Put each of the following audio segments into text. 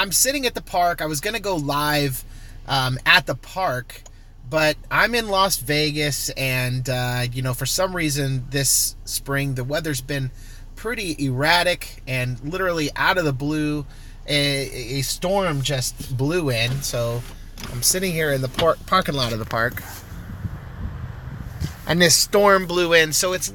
I'm sitting at the park. I was going to go live at the park, but I'm in Las Vegas, and, for some reason this spring, the weather's been pretty erratic, and literally out of the blue, a storm just blew in. So I'm sitting here in the parking lot of the park, and this storm blew in, so it's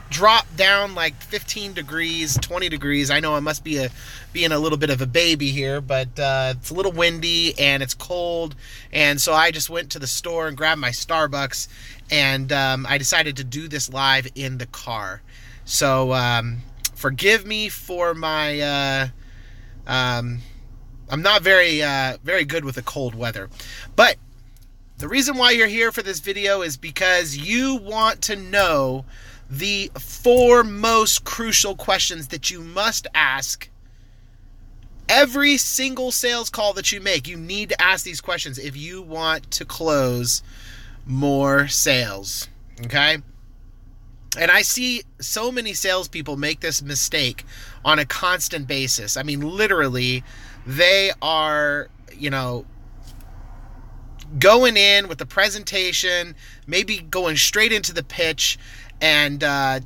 dropped down like 15 degrees, 20 degrees. I know I must be being a little bit of a baby here, but it's a little windy and it's cold, and so I just went to the store and grabbed my Starbucks, and I decided to do this live in the car. So forgive me for my I'm not very good with the cold weather, but the reason why you're here for this video is because you want to know the 4 most crucial questions that you must ask every single sales call that you make. You need to ask these questions if you want to close more sales, okay? And I see so many salespeople make this mistake on a constant basis. I mean, literally, they are, going in with the presentation, maybe going straight into the pitch, and I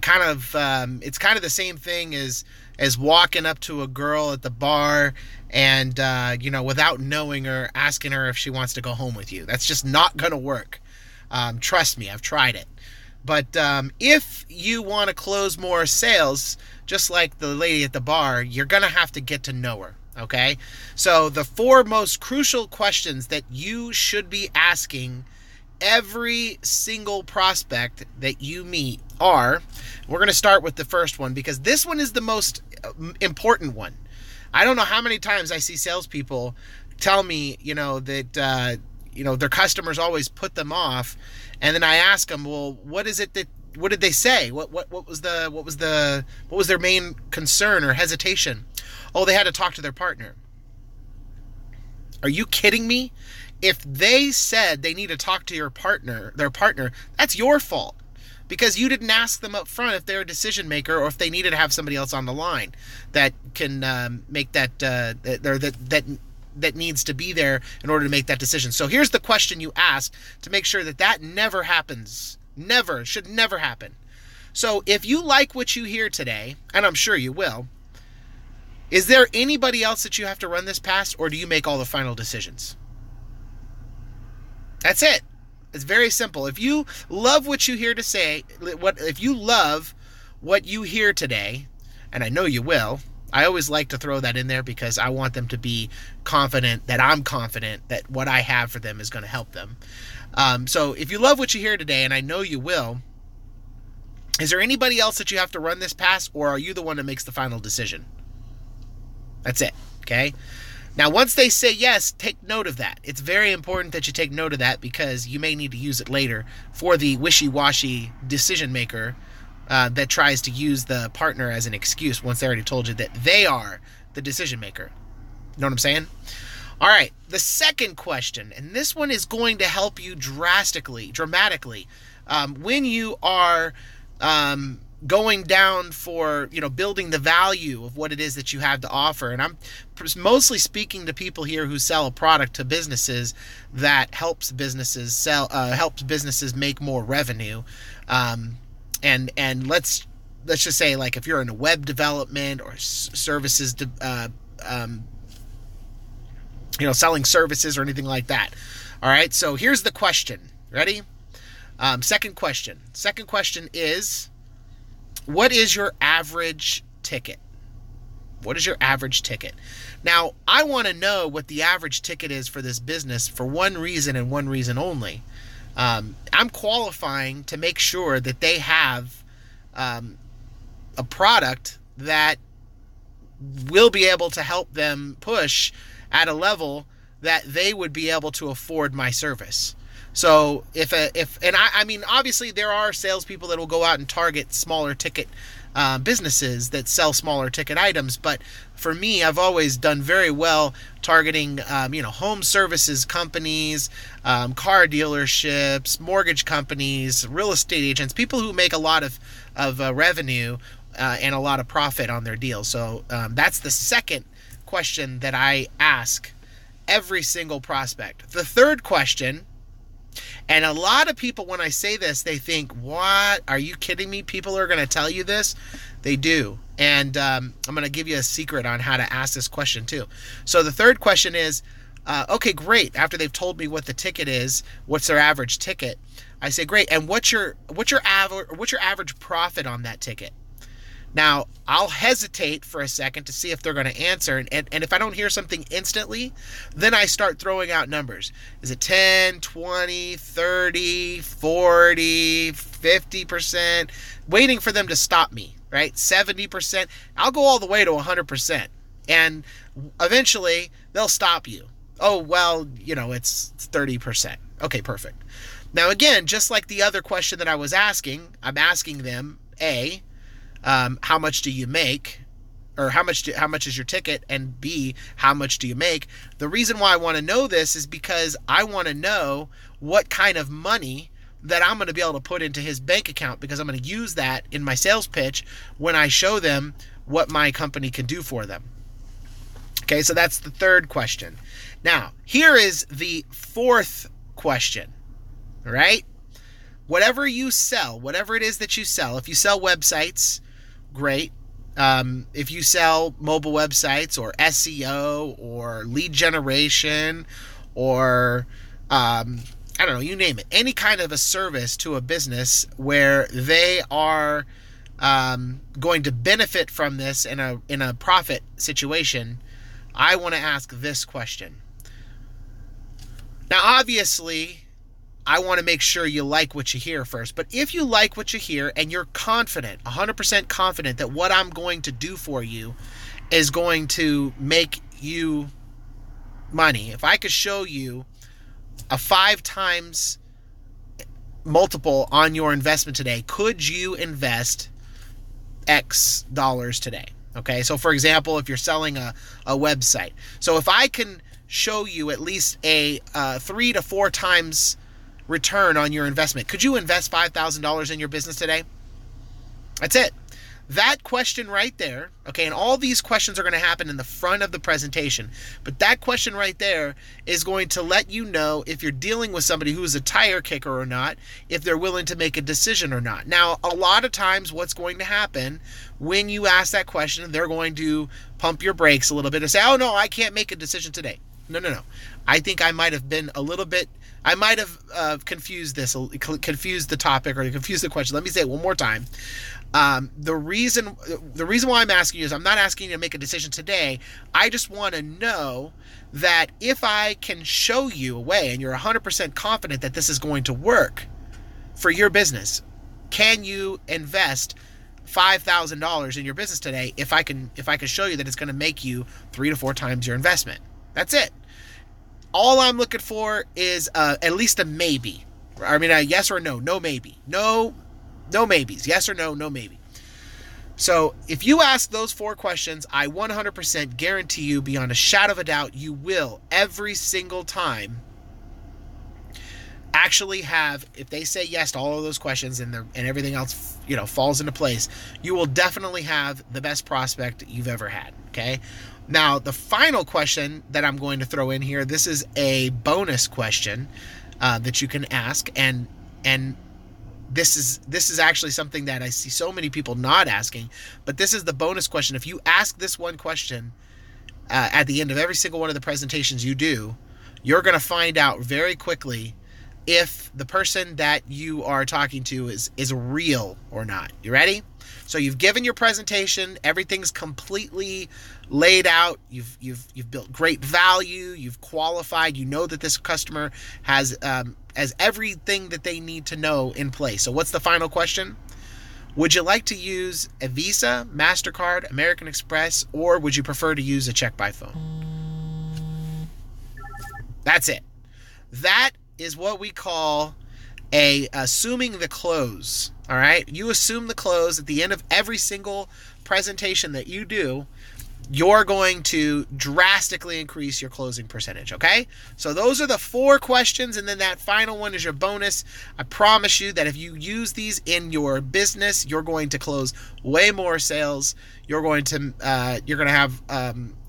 kind of it's kind of the same thing as walking up to a girl at the bar and without knowing her, asking her if she wants to go home with you. That's just not going to work. Trust me, I've tried it. But if you want to close more sales, just like the lady at the bar, you're going to have to get to know her. Okay, so the 4 most crucial questions that you should be asking every single prospect that you meet are, we're going to start with the first one because this one is the most important one. I don't know how many times I see salespeople tell me, that, their customers always put them off. And then I ask them, well, what did they say? What was their main concern or hesitation? Oh, they had to talk to their partner. Are you kidding me? If they said they need to talk to their partner, that's your fault, because you didn't ask them up front if they're a decision maker or if they needed to have somebody else on the line that can make that needs to be there in order to make that decision. So here's the question you ask to make sure that never happens. Should never happen. So if you like what you hear today, and I'm sure you will, is there anybody else that you have to run this past, or do you make all the final decisions? That's it. It's very simple. If you love what you hear if you love what you hear today, and I know you will, I always like to throw that in there because I want them to be confident that I'm confident that what I have for them is going to help them. So if you love what you hear today, and I know you will, is there anybody else that you have to run this past, or are you the one that makes the final decision? That's it, okay? Now, once they say yes, take note of that. It's very important that you take note of that because you may need to use it later for the wishy-washy decision maker that tries to use the partner as an excuse once they already told you that they are the decision maker. You know what I'm saying? All right, the second question, and this one is going to help you dramatically, when you are going down for, building the value of what it is that you have to offer. And I'm mostly speaking to people here who sell a product to businesses that helps businesses make more revenue. And let's just say, like, if you're in a web development or services, selling services or anything like that. All right. So here's the question. Ready? Second question. Second question is, what is your average ticket? What is your average ticket? Now, I want to know what the average ticket is for this business for one reason and one reason only. I'm qualifying to make sure that they have a product that will be able to help them push at a level that they would be able to afford my service. So I mean, obviously there are salespeople that will go out and target smaller ticket businesses that sell smaller ticket items. But for me, I've always done very well targeting, home services companies, car dealerships, mortgage companies, real estate agents, people who make a lot of revenue and a lot of profit on their deals. So that's the second question that I ask every single prospect. The third question, and a lot of people, when I say this, they think, what? Are you kidding me? People are going to tell you this? They do. And I'm going to give you a secret on how to ask this question too. So the third question is, okay, great. After they've told me what the ticket is, what's their average ticket, I say, great. And what's your average profit on that ticket? Now, I'll hesitate for a second to see if they're going to answer. And if I don't hear something instantly, then I start throwing out numbers. Is it 10, 20, 30, 40, 50%? Waiting for them to stop me, right? 70%. I'll go all the way to 100%. And eventually, they'll stop you. Oh, well, it's 30%. Okay, perfect. Now, again, just like the other question that I was asking, I'm asking them, A, how much do you make, or how much is your ticket, and B, how much do you make? The reason why I want to know this is because I want to know what kind of money that I'm going to be able to put into his bank account, because I'm going to use that in my sales pitch when I show them what my company can do for them. Okay, so that's the third question. Now, here is the fourth question, all right? Whatever you sell, whatever it is that you sell, if you sell websites, great. If you sell mobile websites or SEO or lead generation or, I don't know, you name it, any kind of a service to a business where they are going to benefit from this in a profit situation, I want to ask this question. Now, obviously, I want to make sure you like what you hear first. But if you like what you hear and you're confident, 100% confident that what I'm going to do for you is going to make you money, if I could show you a 5 times multiple on your investment today, could you invest X dollars today? Okay, so for example, if you're selling a website. So if I can show you at least a 3 to 4 times return on your investment, could you invest $5,000 in your business today? That's it. That question right there, okay, and all these questions are going to happen in the front of the presentation, but that question right there is going to let you know if you're dealing with somebody who is a tire kicker or not, if they're willing to make a decision or not. Now, a lot of times what's going to happen when you ask that question, they're going to pump your brakes a little bit and say, oh no, I can't make a decision today. No. I think I might have been a little bit, I might have confused the topic or confused the question. Let me say it one more time. The reason why I'm asking you is I'm not asking you to make a decision today. I just want to know that if I can show you a way and you're 100% confident that this is going to work for your business, can you invest $5,000 in your business today if I can show you that it's going to make you 3 to 4 times your investment? That's it. All I'm looking for is at least a maybe. I mean, a yes or no, no maybe. No maybes. Yes or no, no maybe. So if you ask those 4 questions, I 100% guarantee you beyond a shadow of a doubt, you will every single time actually have, if they say yes to all of those questions and everything else, falls into place, you will definitely have the best prospect you've ever had. Okay. Now, the final question that I'm going to throw in here, this is a bonus question that you can ask, and this is actually something that I see so many people not asking, but this is the bonus question. If you ask this one question at the end of every single one of the presentations you do, you're going to find out very quickly if the person that you are talking to is real or not. You ready? So you've given your presentation, everything's completely laid out, you've built great value, you've qualified, you know that this customer has everything that they need to know in place. So what's the final question? Would you like to use a Visa, MasterCard, American Express, or would you prefer to use a check by phone? That's it. That is what we call assuming the close. All right, you assume the close at the end of every single presentation that you do. You're going to drastically increase your closing percentage. Okay, so those are the 4 questions, and then that final one is your bonus. I promise you that if you use these in your business, you're going to close way more sales. You're going to have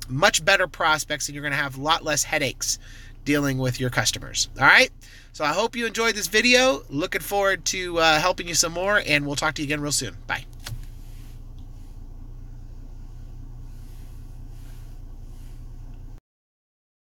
much better prospects, and you're going to have a lot less headaches dealing with your customers. All right? So I hope you enjoyed this video. Looking forward to helping you some more, and we'll talk to you again real soon. Bye.